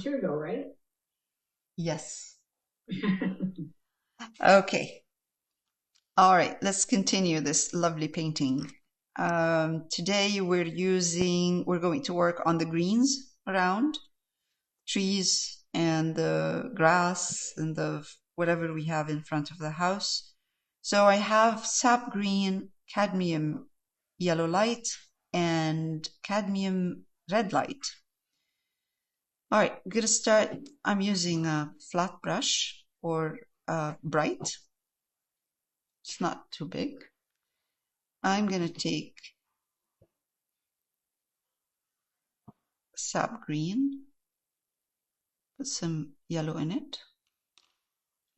Two ago, right? Yes. Okay. All right, let's continue this lovely painting. Today we're going to work on the greens around trees and the grass and the whatever we have in front of the house. So I have sap green, cadmium yellow light, and cadmium red light. All right, I'm gonna start. I'm using a flat brush or bright. It's not too big. I'm gonna take sap green, put some yellow in it,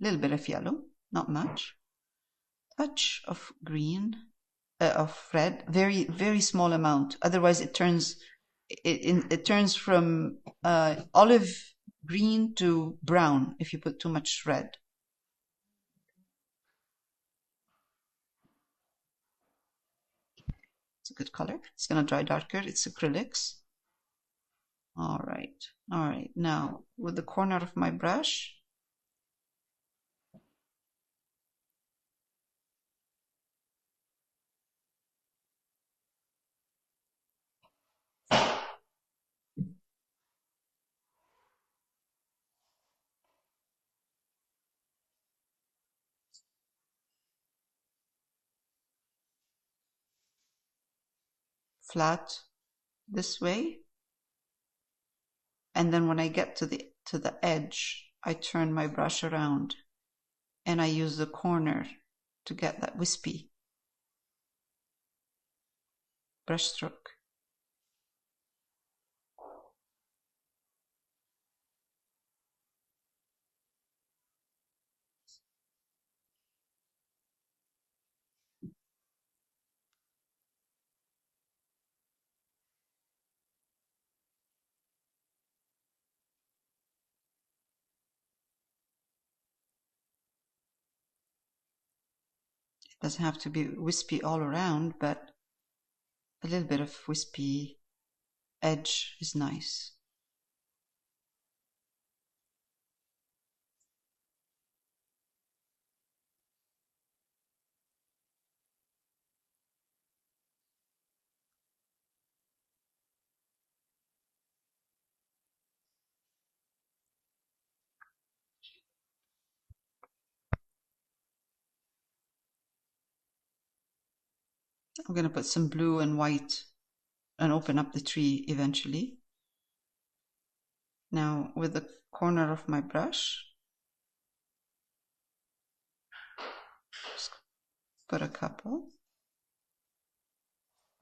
a little bit of yellow, not much, touch of green, of red, very very small amount. Otherwise, it turns from olive green to brown if you put too much red. It's a good color. It's gonna dry darker. It's acrylics. All right, all right. Now with the corner of my brush, flat this way, and then when I get to the edge, I turn my brush around and I use the corner to get that wispy brush stroke. It doesn't have to be wispy all around, but a little bit of wispy edge is nice. I'm going to put some blue and white and open up the tree eventually. Now with the corner of my brush, just put a couple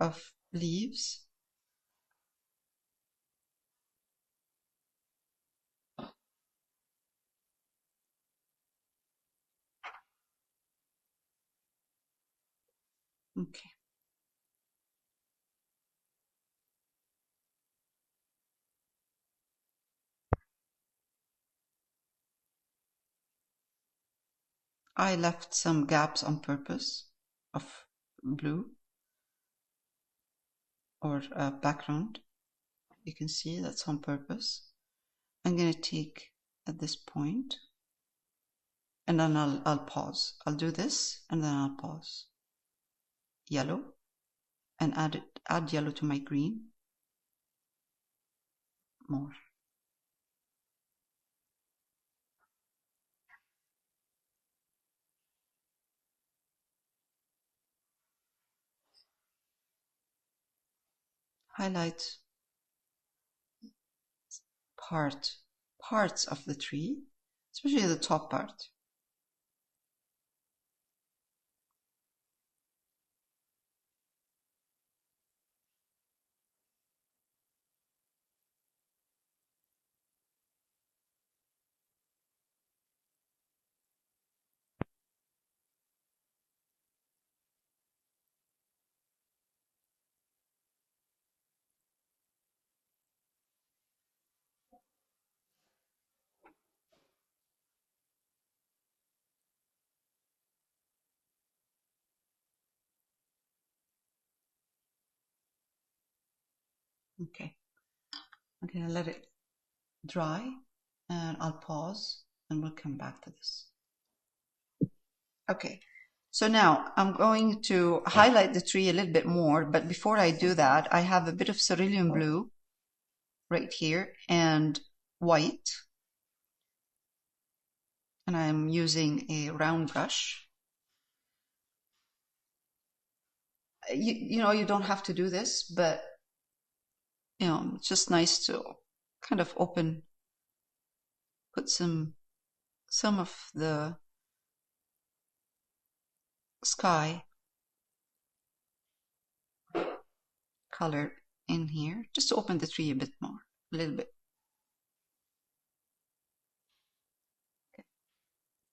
of leaves. Okay. I left some gaps on purpose of blue or background. You can see that's on purpose. I'm going to take at this point and then I'll pause. I'll do this and then I'll pause. Yellow and add yellow to my green. More. Highlight parts of the tree, especially the top part. Okay. I'm gonna let it dry, and I'll pause and we'll come back to this. Okay, so now I'm going to highlight the tree a little bit more, but before I do that, I have a bit of cerulean blue right here and white, and I'm using a round brush. You don't have to do this, but it's just nice to kind of put some of the sky color in here, just to open the tree a bit more, a little bit.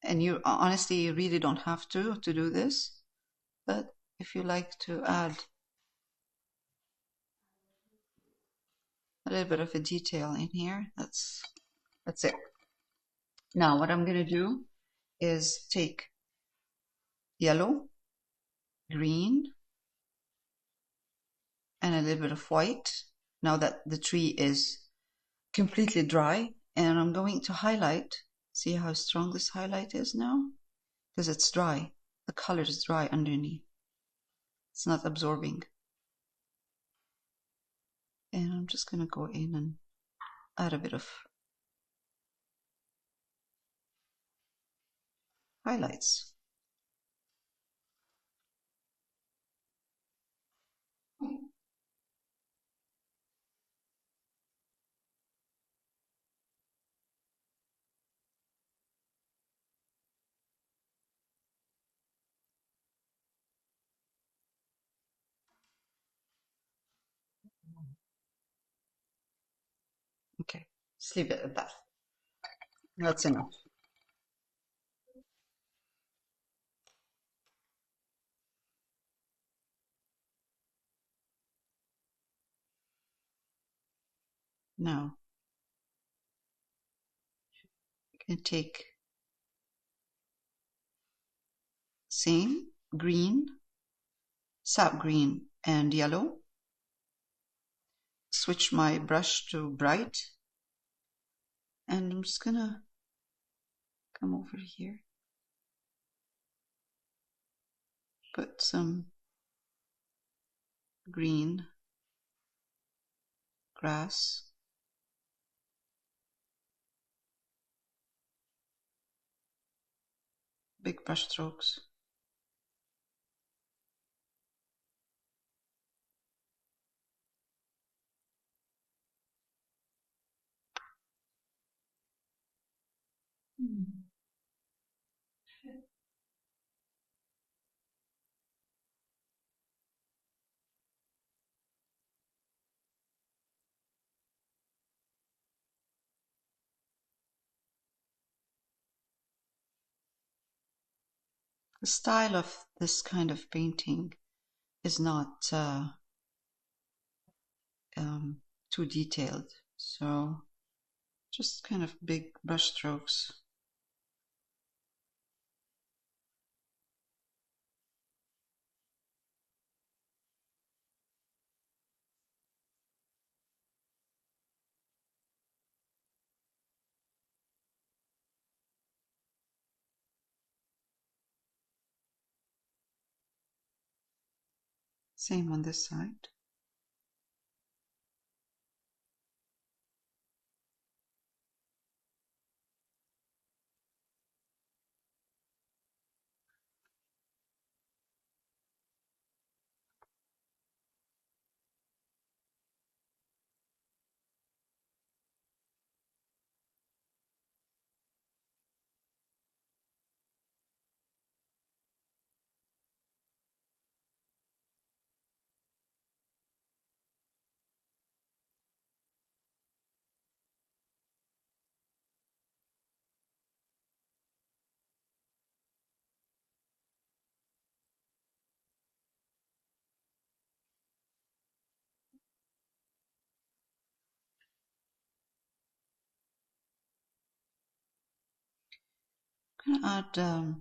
And you honestly, you really don't have to do this, but if you like to add a little bit of a detail in here, that's it. Now what I'm going to do is take yellow, green, and a little bit of white, now that the tree is completely dry, and I'm going to highlight. See how strong this highlight is now? Because it's dry. The color is dry underneath. It's not absorbing. And I'm just going to go in and add a bit of highlights. Okay, just leave it at that. That's enough. Now, I can take same green, sap green, and yellow. Switch my brush to bright, and I'm just gonna come over here, put some green grass, big brush strokes. The style of this kind of painting is not too detailed, so just kind of big brush strokes. Same on this side. I'm gonna add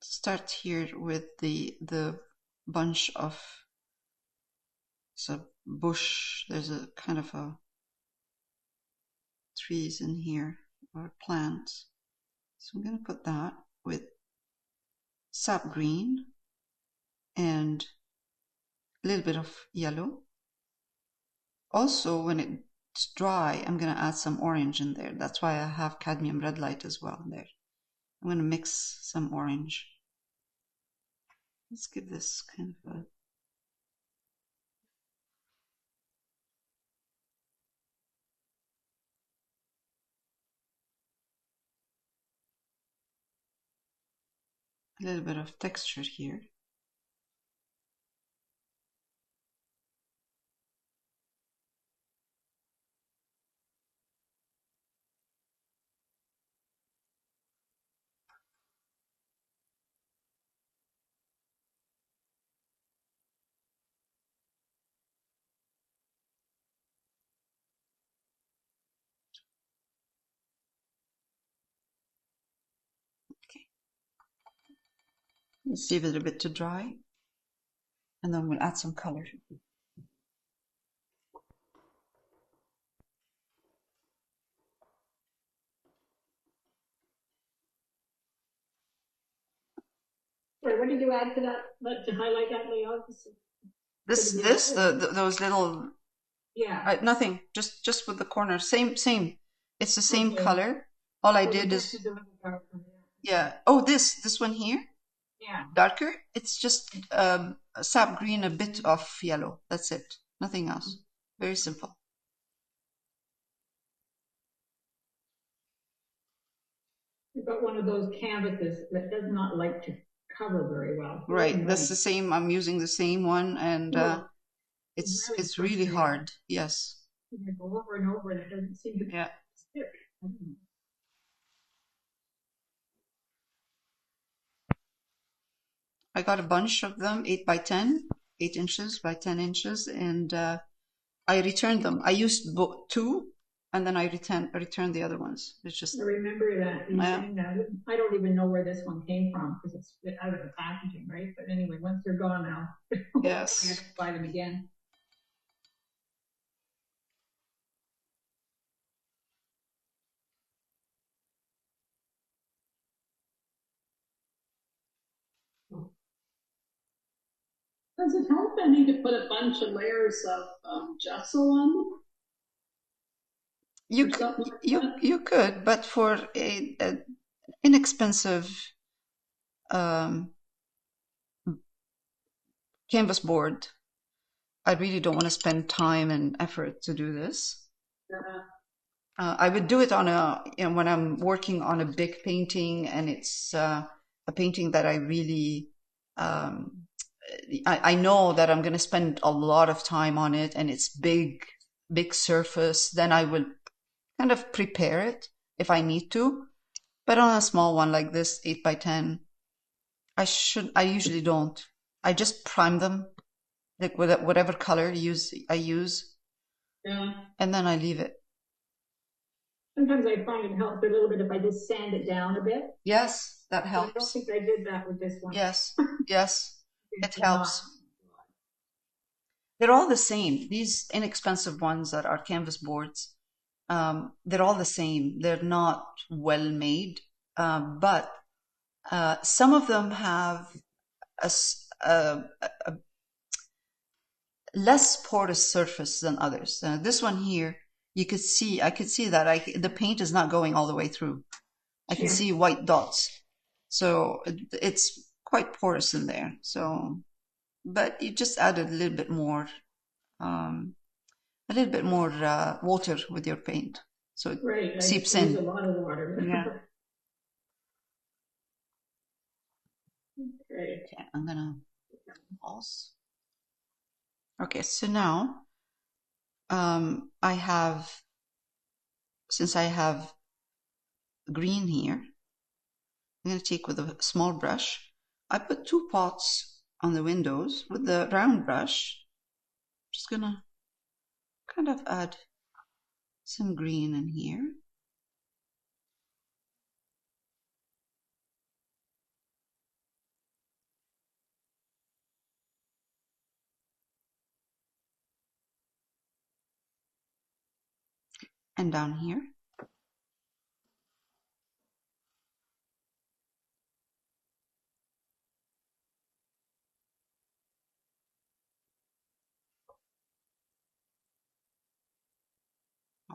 start here with the bunch of, it's a bush, there's a kind of a trees in here, or plants. So I'm going to put that with sap green and a little bit of yellow. Also, when it's dry, I'm going to add some orange in there. That's why I have cadmium red light as well there. I'm going to mix some orange. Let's give this kind of a little bit of texture here. Okay. Let's leave it a bit to dry, and then we'll add some color. Wait, what did you add to that, to highlight that layout? Those little, Yeah. nothing, just with the corner, same. It's the same color. All I did is, yeah. Oh, this one here, yeah, darker. It's just sap green, a bit of yellow. That's it. Nothing else. Very simple. You've got one of those canvases that does not like to cover very well. Right. That's the same. I'm using the same one, and it's really hard. Yes. You go over and over, and it doesn't seem to stick. I got a bunch of them, 8 by 10, 8 inches by 10 inches, and I returned them. I used 2, and then I returned the other ones. It's just. I remember that you saying that. I don't even know where this one came from because it's out of the packaging, right? But anyway, once they're gone now, Yes. I have to buy them again. Does it help any to put a bunch of layers of gesso on them? You could, but for a inexpensive canvas board, I really don't want to spend time and effort to do this. I would do it on when I'm working on a big painting, and it's a painting that I really I know that I'm going to spend a lot of time on it, and it's big surface. Then I will kind of prepare it if I need to. But on a small one like this, 8 by 10, I usually don't. I just prime them, like with whatever color I use. Yeah. And then I leave it. Sometimes I find it helps a little bit if I just sand it down a bit. Yes, that helps. I don't think I did that with this one. Yes, it helps. They're all the same. These inexpensive ones that are canvas boards, they're all the same. They're not well made, but some of them have a less porous surface than others. This one here, I could see that the paint is not going all the way through. I can see white dots, so it's quite porous in there. So, but you just added a little bit more water with your paint, so it seeps in. A lot of water. Yeah. Okay, I'm gonna pause. Okay, so now since I have green here, I'm going to take with a small brush. I put 2 pots on the windows with the round brush. Just going to kind of add some green in here. And down here.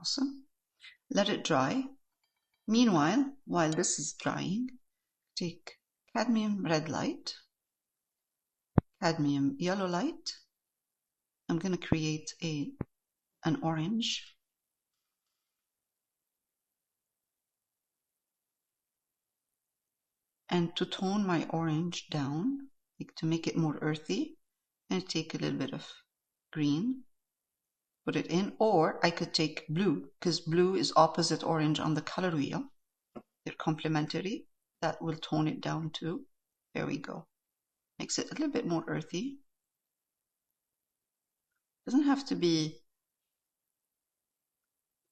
Awesome. Let it dry. Meanwhile, while this is drying, take cadmium red light, cadmium yellow light. I'm going to create an orange. And to tone my orange down, like to make it more earthy, and take a little bit of green, put it in, or I could take blue, because blue is opposite orange on the color wheel. They're complementary. That will tone it down too. There we go. Makes it a little bit more earthy. Doesn't have to be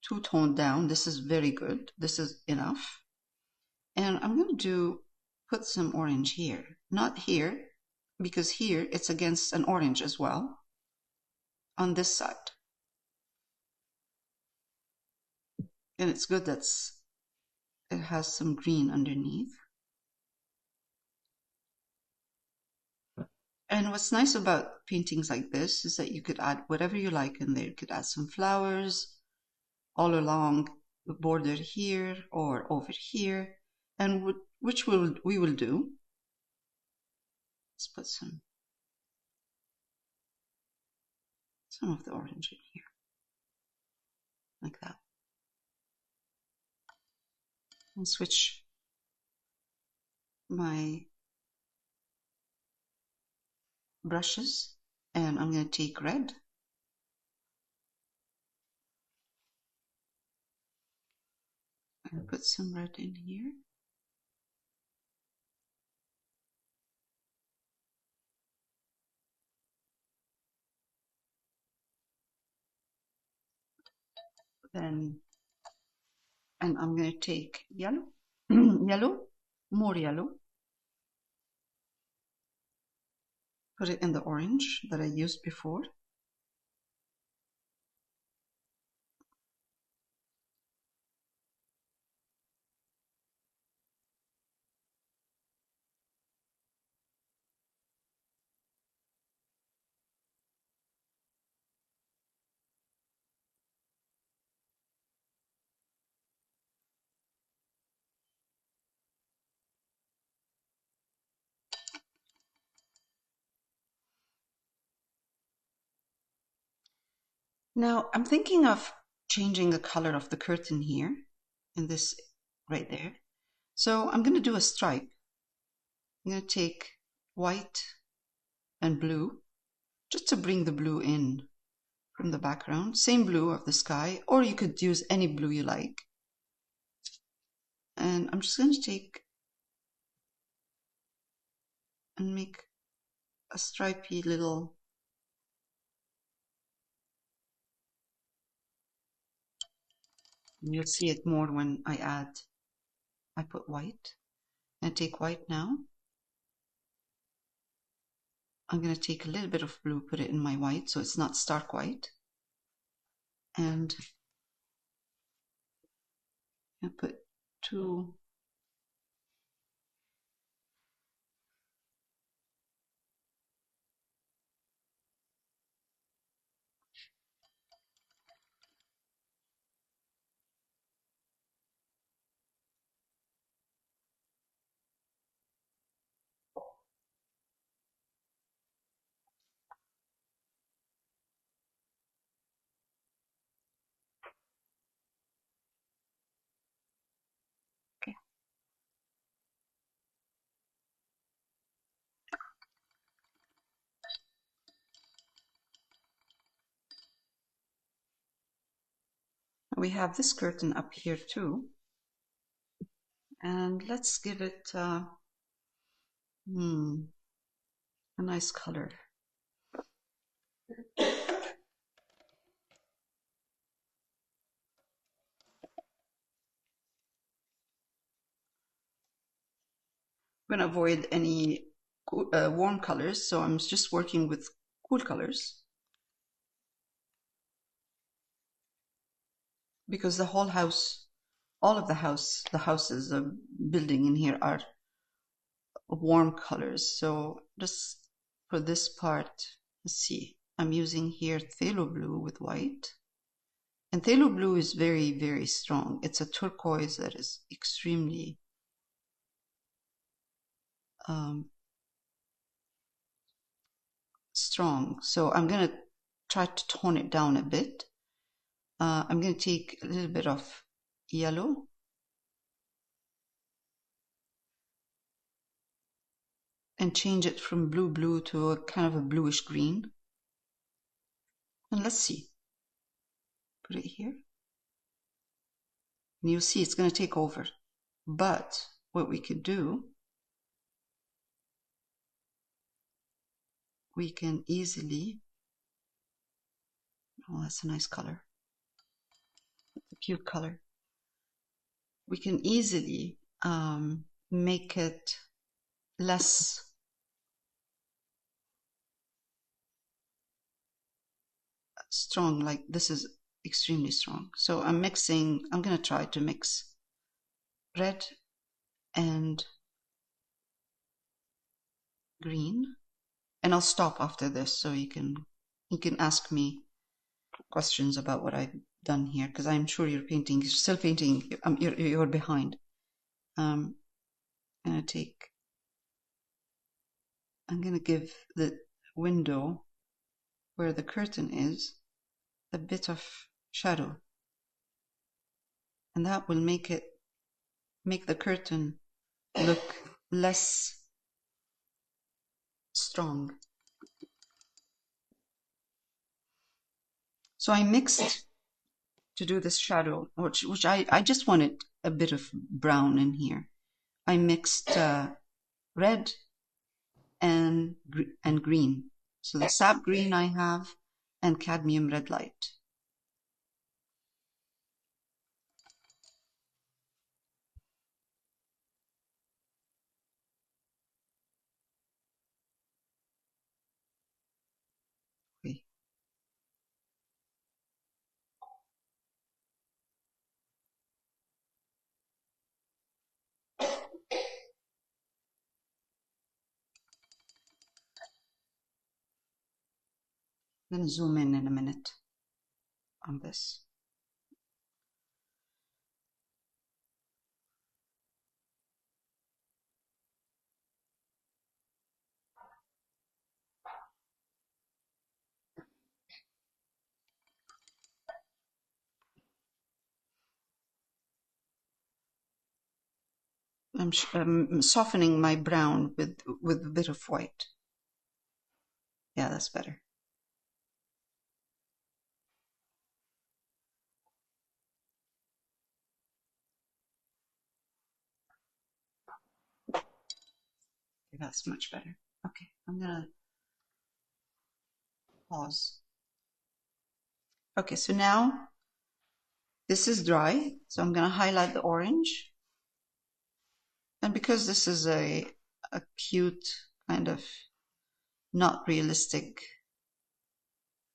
too toned down. This is very good. This is enough. And I'm going to put some orange here. Not here, because here it's against an orange as well. On this side. And it's good that it has some green underneath. And what's nice about paintings like this is that you could add whatever you like in there. You could add some flowers all along the border here or over here, and which we will do. Let's put some of the orange in here, like that. And switch my brushes, and I'm going to take red. And put some red in here. And I'm going to take yellow, more yellow. Put it in the orange that I used before. Now I'm thinking of changing the color of the curtain here, in this right there. So I'm going to do a stripe. I'm going to take white and blue, just to bring the blue in from the background. Same blue of the sky, or you could use any blue you like. And I'm just going to take and make a stripy little. You'll see it more when I put white. And take white now. I'm going to take a little bit of blue, put it in my white, so it's not stark white. And I put two. Okay. We have this curtain up here too. And let's give it a nice color. I'm going to avoid any warm colors, so I'm just working with cool colors. Because the whole house, all of the houses, the building in here are warm colors. So just for this part, let's see, I'm using here phthalo blue with white. And phthalo blue is very, very strong. It's a turquoise that is extremely strong. So I'm going to try to tone it down a bit. I'm going to take a little bit of yellow and change it from blue to a kind of a bluish green. And let's see. Put it here. And you'll see it's going to take over. But what we could do, we can easily, oh, that's a nice color. That's a cute color. We can easily make it less strong. Like this is extremely strong. So I'm going to try to mix red and green. And I'll stop after this so you can ask me questions about what I've done here, because I'm sure you're still painting, you're behind. I'm going to give the window where the curtain is a bit of shadow, and that will make the curtain look less strong. So I mixed to do this shadow, which I just wanted a bit of brown in here. I mixed red and green. So the sap green I have and cadmium red light. Okay. I'm going to zoom in a minute on this. I'm softening my brown with a bit of white. Yeah, that's better. Okay, that's much better. Okay, I'm gonna pause. Okay, so now this is dry, so I'm gonna highlight the orange. And because this is a cute kind of not realistic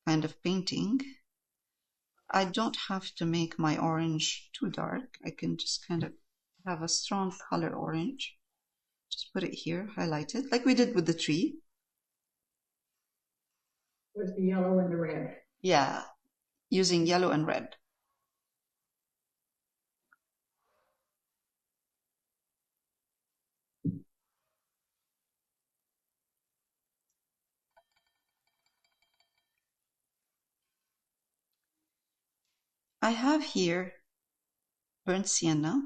kind of painting, I don't have to make my orange too dark. I can just kind of have a strong color orange. Just put it here, highlight it, like we did with the tree. With the yellow and the red. Yeah, using yellow and red. I have here burnt sienna,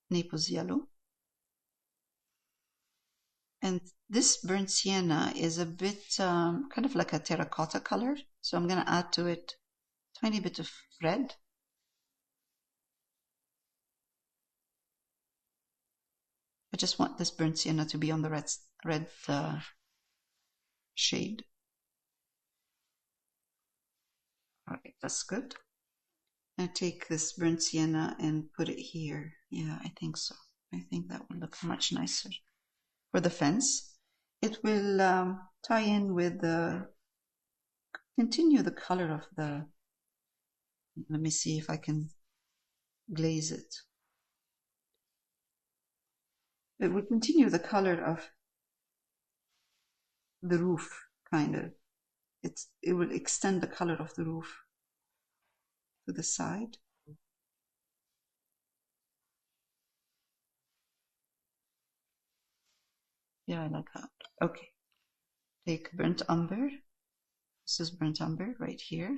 Naples yellow. And this burnt sienna is a bit kind of like a terracotta color. So I'm going to add to it a tiny bit of red. I just want this burnt sienna to be on the red shade. Alright, that's good. I take this burnt sienna and put it here. Yeah, I think so. I think that will look much nicer for the fence. It will tie in with continue the color of the, let me see if I can glaze it. It will continue the color of the roof, kind of. It will extend the color of the roof. to the side. Yeah, I like that. Okay. Take burnt umber. This is burnt umber right here.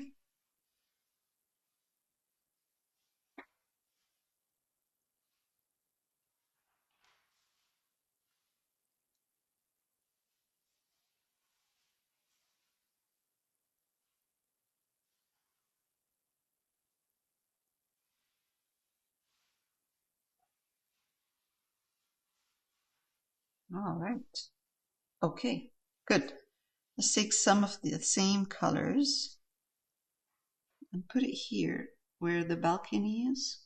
All right. Okay, good. Let's take some of the same colors and put it here where the balcony is.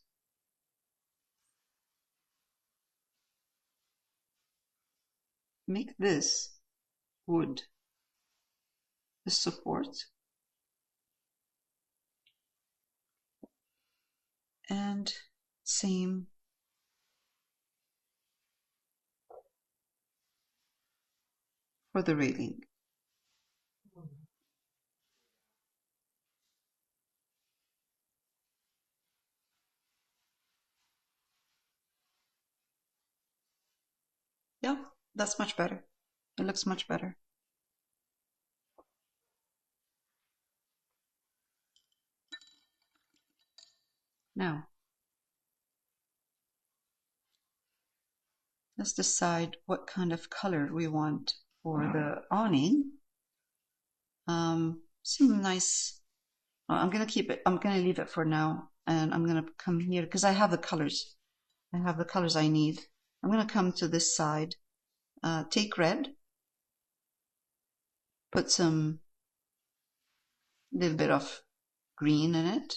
Make this wood the support. And same for the railing. Yeah, that's much better. It looks much better. Now, let's decide what kind of color we want for the awning. Some nice, I'm gonna keep it, I'm gonna leave it for now, and I'm gonna come here because I have the colors. I have the colors I need. I'm gonna come to this side, take red, put some little bit of green in it,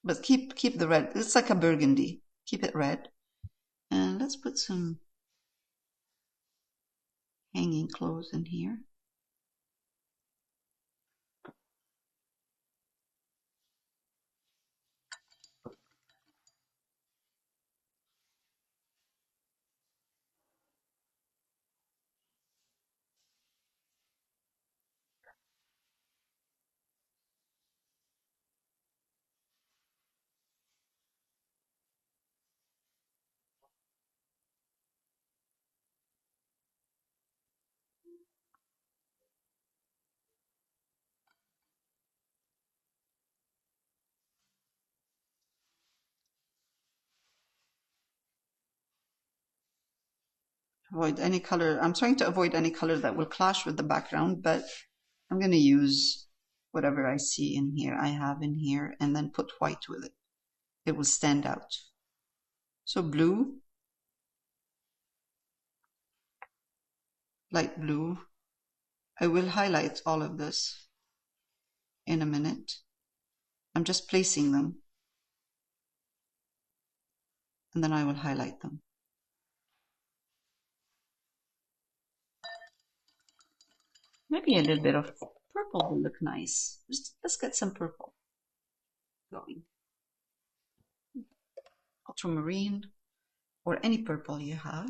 but keep the red. It's like a burgundy. Keep it red, and let's put some hanging clothes in here. Avoid any color. I'm trying to avoid any color that will clash with the background, but I'm going to use whatever I see in here, I have in here, and then put white with it. It will stand out. So blue, light blue. I will highlight all of this in a minute. I'm just placing them, and then I will highlight them. Maybe a little bit of purple will look nice. Let's get some purple going. Ultramarine, or any purple you have.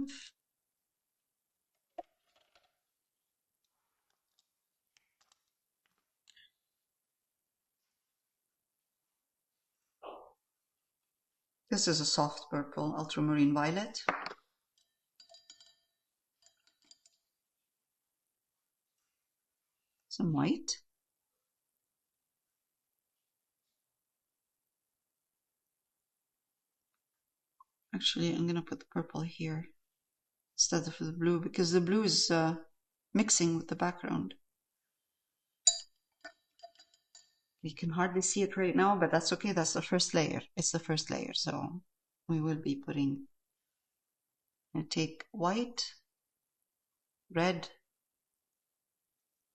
This is a soft purple, ultramarine violet. Some white. Actually, I'm going to put the purple here instead of the blue because the blue is mixing with the background. You can hardly see it right now, but that's okay. That's the first layer. It's the first layer. So we will be putting, and take white, red,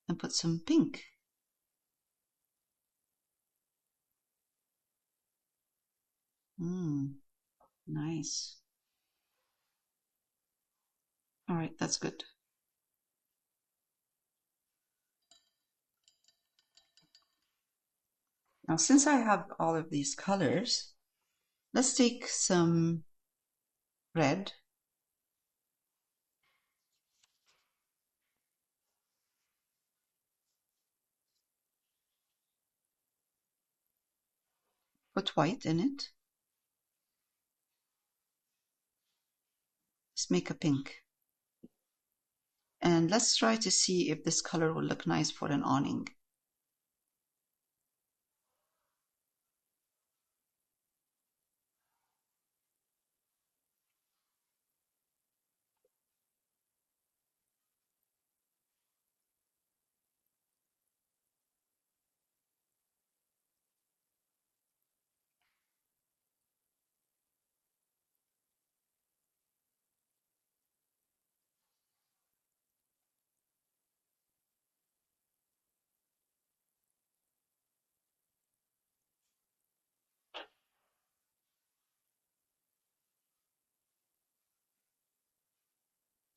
and put some pink. Nice. All right, that's good. Now, since I have all of these colors, let's take some red. put white in it. Let's make a pink. And let's try to see if this color will look nice for an awning.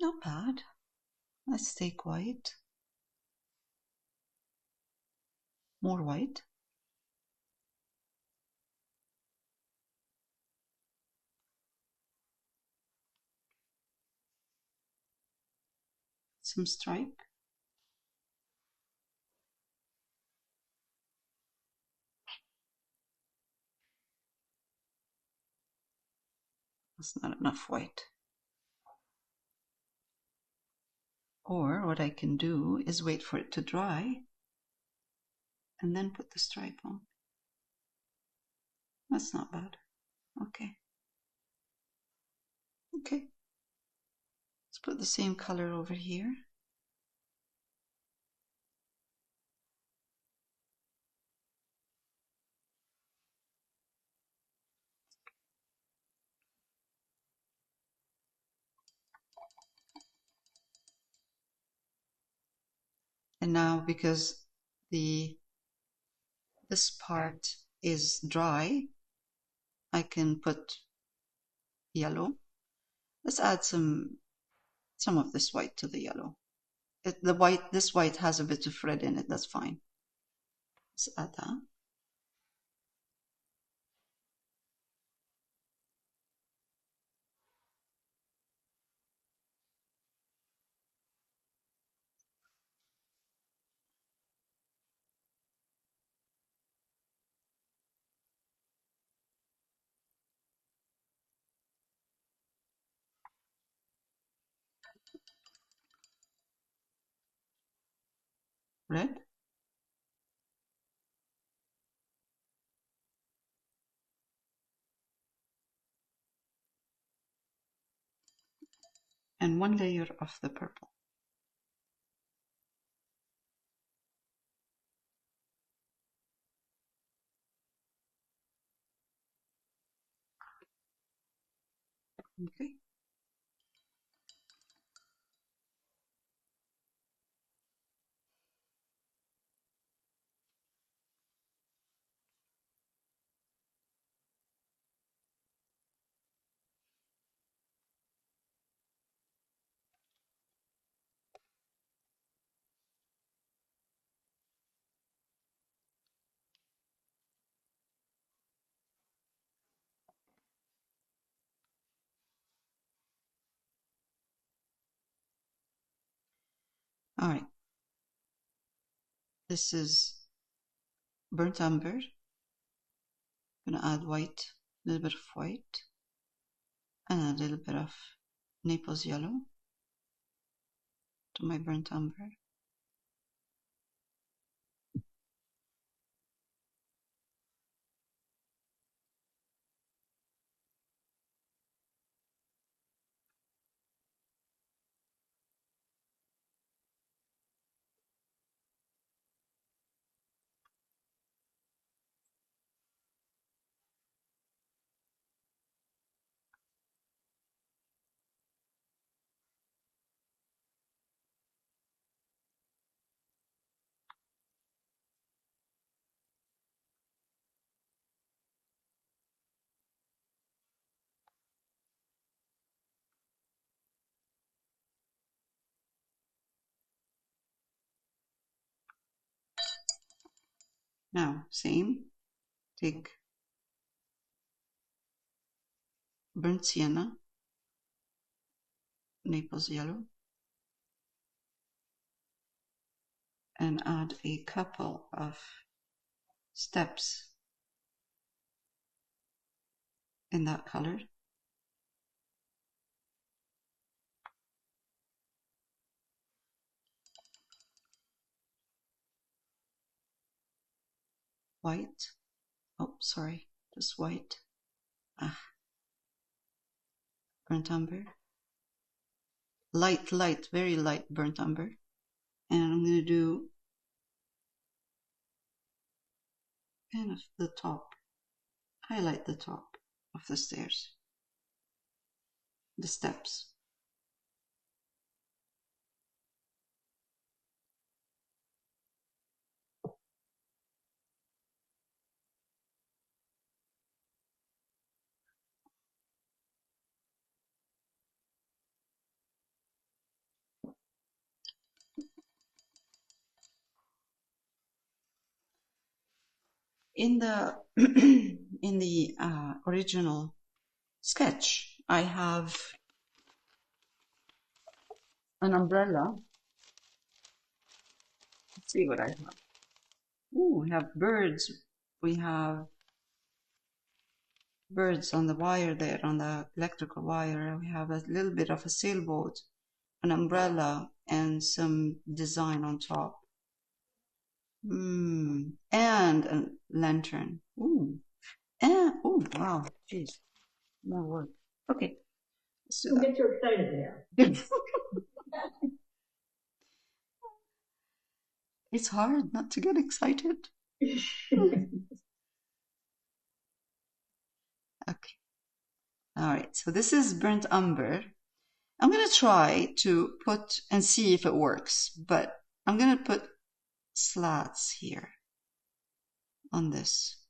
Not bad. Let's take white. More white. Some stripe. That's not enough white. Or what I can do is wait for it to dry and then put the stripe on. That's not bad. Okay. Okay. Let's put the same color over here. And now because this part is dry, I can put yellow. Let's add some of this white to the yellow. This white has a bit of red in it, that's fine. Let's add that. Red. And one layer of the purple. Okay. All right. This is burnt umber. I'm gonna add white, a little bit of white, and a little bit of Naples yellow to my burnt umber. Now, same, take burnt sienna, Naples yellow, and add a couple of steps in that color. White. Oh, sorry, just white. Ah, burnt umber. Light, light, very light burnt umber. And I'm going to do kind of the top, highlight the top of the stairs, the steps. In the in the original sketch, I have an umbrella. Let's see what I have. Ooh, we have birds. We have birds on the wire there, on the electrical wire. We have a little bit of a sailboat, an umbrella, and some design on top. And a lantern. Ooh. And, oh, wow. Jeez. More work. Okay. Let's do Don't that. get too excited there. It's hard not to get excited. Okay. All right. So this is burnt umber. I'm going to try to put and see if it works, but I'm going to put slats here on this.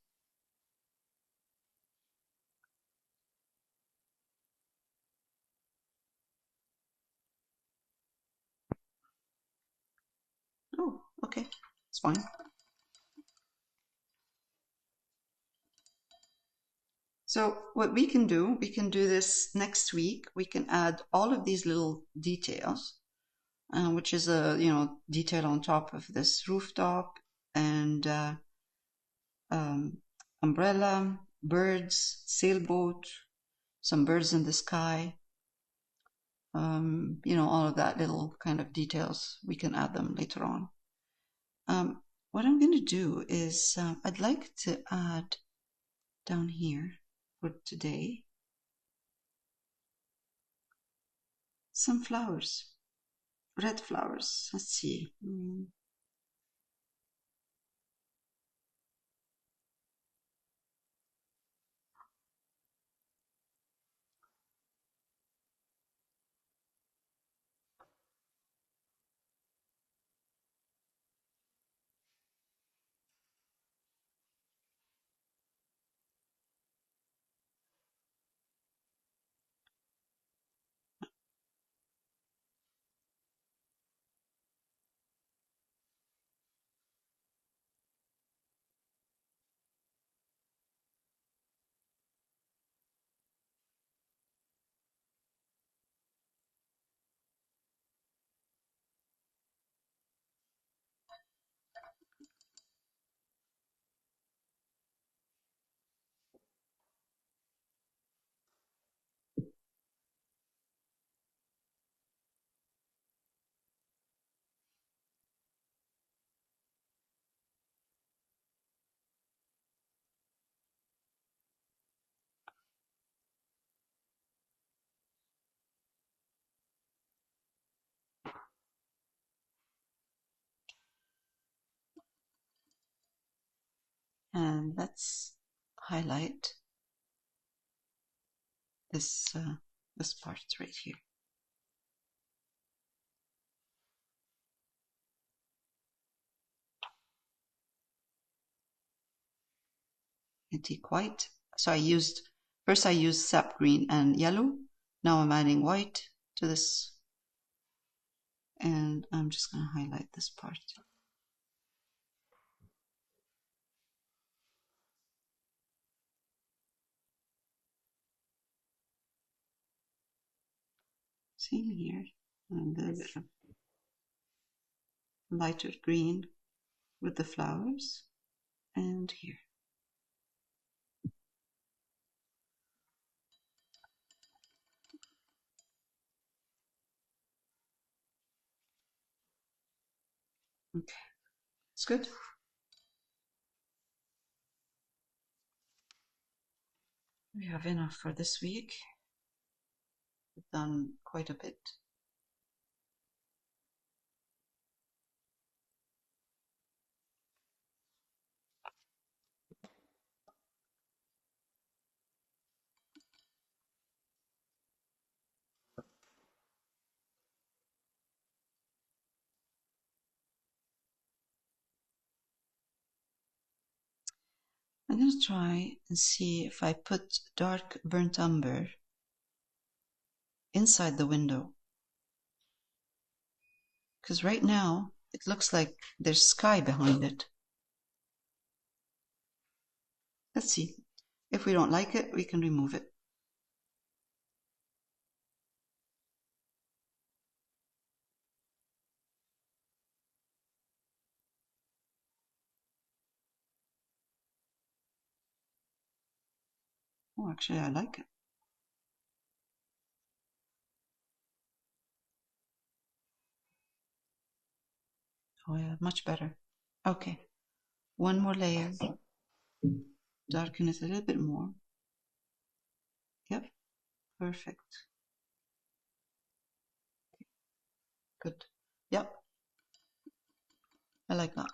Oh, okay. It's fine. So what we can do this next week. We can add all of these little details, which is a detail on top of this rooftop and umbrella, birds, sailboat, some birds in the sky. All of that little kind of details. We can add them later on. What I'm going to do is I'd like to add down here for today some flowers, red flowers. Let's see. And let's highlight this this part right here. Antique white. So I used sap green and yellow. Now I'm adding white to this, and I'm just going to highlight this part. Same here, and a little bit of lighter green with the flowers, and here. Okay, it's good. We have enough for this week. We've done quite a bit. I'm going to try and see if I put dark burnt umber inside the window. Because right now it looks like there's sky behind it. Let's see. If we don't like it, we can remove it. Oh, actually, I like it. Oh, yeah, much better. Okay, one more layer. Darken it a little bit more. Yep, perfect. Good. Yep, I like that.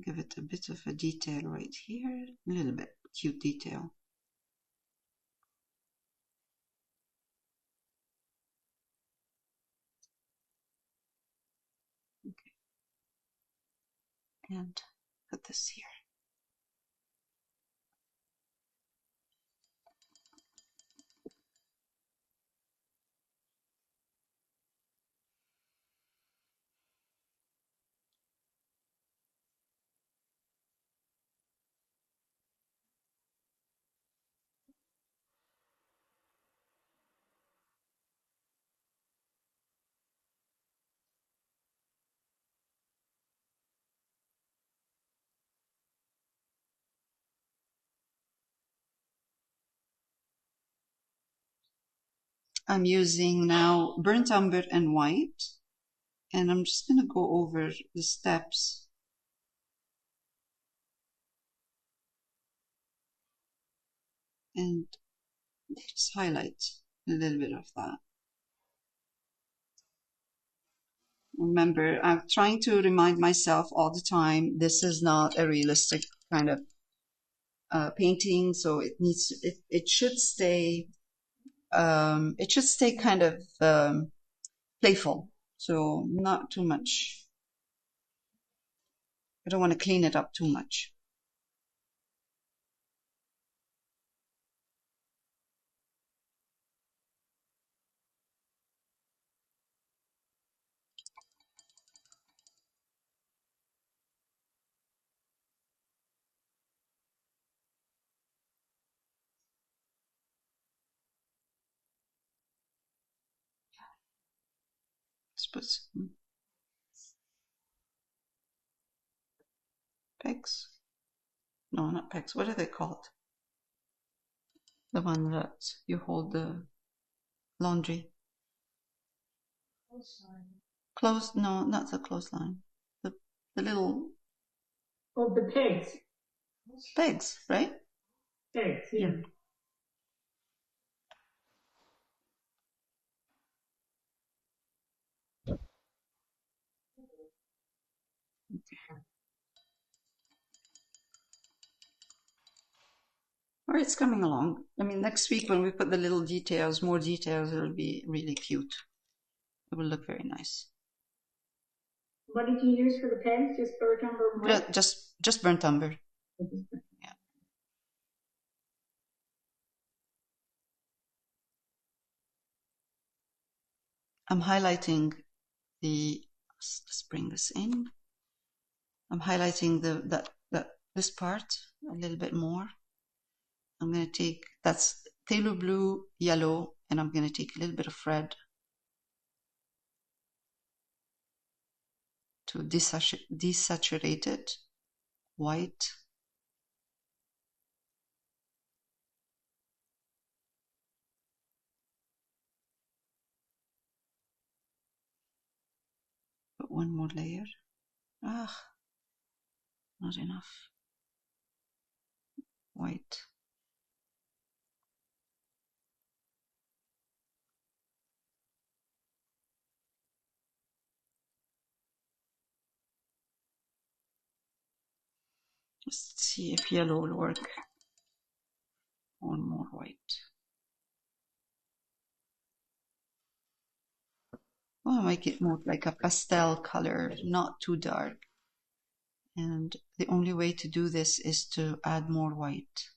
Give it a bit of a detail right here, a little bit cute detail. Okay, and put this here. I'm using now burnt umber and white, and I'm just going to go over the steps. And just highlight a little bit of that. Remember, I'm trying to remind myself all the time, this is not a realistic kind of painting, so it should stay kind of playful, so not too much. I don't want to clean it up too much. Let's put some pegs. No, not pegs. What are they called? The one that you hold the laundry. Close? No, not the clothesline. The little. Oh, the pegs. Pegs, right? Pegs, yeah. Okay. All right, it's coming along. I mean, next week when we put the little details, more details, it'll be really cute. It will look very nice. What did you use for the pegs? Just burnt umber and white? Just burnt umber. Yeah. I'm highlighting let's bring this in. I'm highlighting this part a little bit more. I'm going to take, that's phthalo blue, yellow, and I'm going to take a little bit of red. to desaturate it. White. Put one more layer. Ah, not enough. White. Just see if yellow will work. One more white. I'll make it more like a pastel color, not too dark. And the only way to do this is to add more white.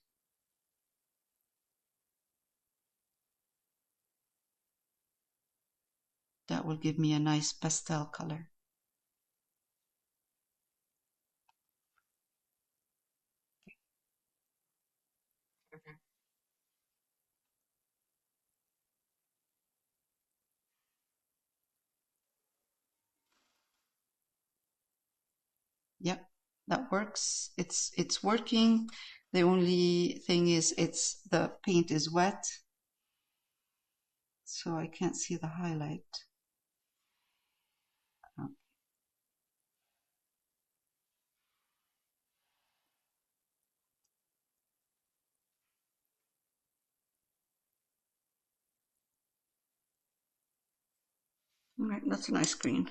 That will give me a nice pastel color. Yep, that works. It's working. The only thing is the paint is wet, so I can't see the highlight. All right, that's a nice green.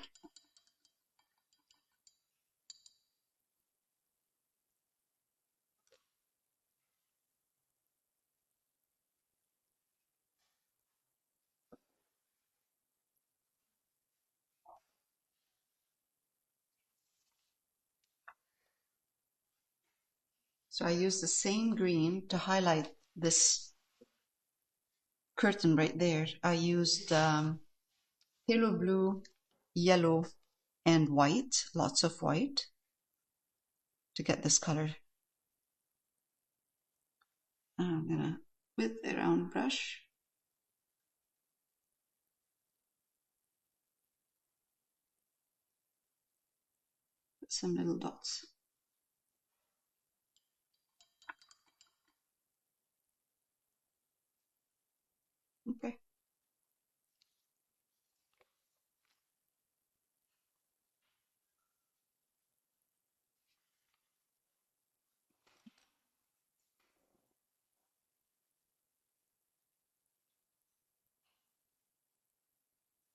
So I use the same green to highlight this curtain right there. I used phthalo blue, yellow, and white, lots of white, to get this color. I'm gonna, with the round brush, put some little dots. Okay.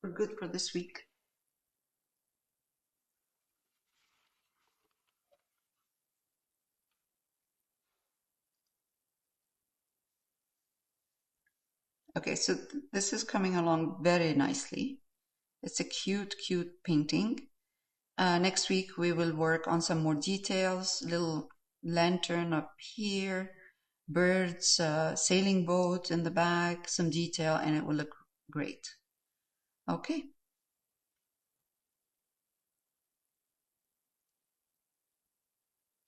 We're good for this week. Okay, so this is coming along very nicely. It's a cute, cute painting. Next week we will work on some more details, little lantern up here, birds, sailing boat in the back, some detail, and it will look great. Okay,